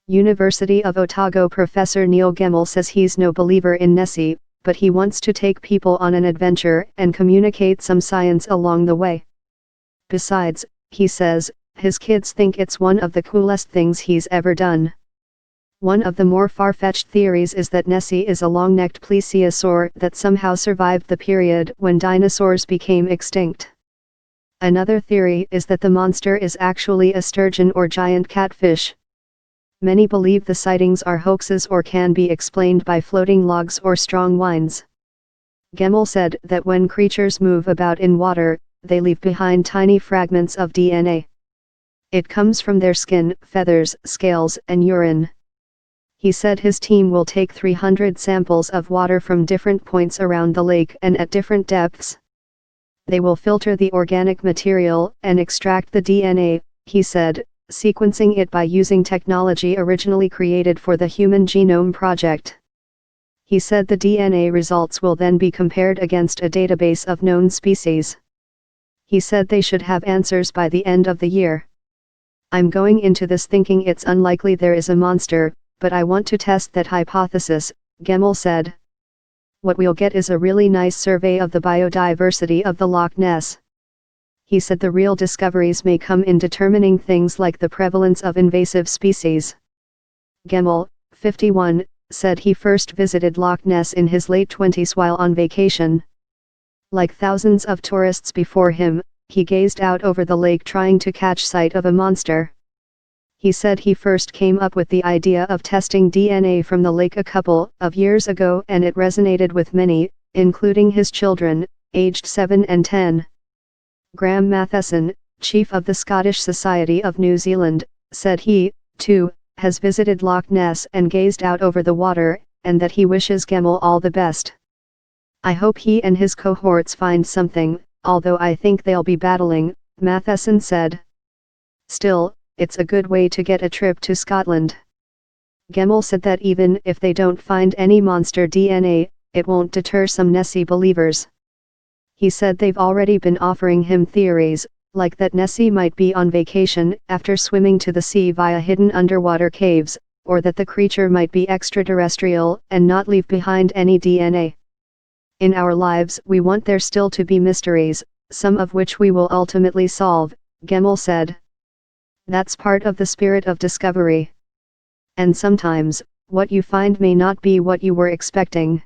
University of Otago professor Neil Gemmell says he's no believer in Nessie, but he wants to take people on an adventure and communicate some science along the way. Besides, he says, his kids think it's one of the coolest things he's ever done. One of the more far-fetched theories is that Nessie is a long-necked plesiosaur that somehow survived the period when dinosaurs became extinct. Another theory is that the monster is actually a sturgeon or giant catfish. Many believe the sightings are hoaxes or can be explained by floating logs or strong winds. Gemmell said that when creatures move about in water, they leave behind tiny fragments of DNA. It comes from their skin, feathers, scales, and urine. He said his team will take 300 samples of water from different points around the lake and at different depths. They will filter the organic material and extract the DNA, he said, sequencing it by using technology originally created for the Human Genome Project. He said the DNA results will then be compared against a database of known species. He said they should have answers by the end of the year. I'm going into this thinking it's unlikely there is a monster, but I want to test that hypothesis, Gemmell said. What we'll get is a really nice survey of the biodiversity of the Loch Ness. He said the real discoveries may come in determining things like the prevalence of invasive species. Gemmell, 51, said he first visited Loch Ness in his late 20s while on vacation. Like thousands of tourists before him, he gazed out over the lake trying to catch sight of a monster. He said he first came up with the idea of testing DNA from the lake a couple of years ago and it resonated with many, including his children, aged 7 and 10. Graham Matheson, chief of the Scottish Society of New Zealand, said he, too, has visited Loch Ness and gazed out over the water, and that he wishes Gemmell all the best. I hope he and his cohorts find something, although I think they'll be battling, Matheson said. Still, it's a good way to get a trip to Scotland. Gemmell said that even if they don't find any monster DNA, it won't deter some Nessie believers. He said they've already been offering him theories, like that Nessie might be on vacation after swimming to the sea via hidden underwater caves, or that the creature might be extraterrestrial and not leave behind any DNA. In our lives we want there still to be mysteries, some of which we will ultimately solve, Gemmell said. That's part of the spirit of discovery. And sometimes, what you find may not be what you were expecting.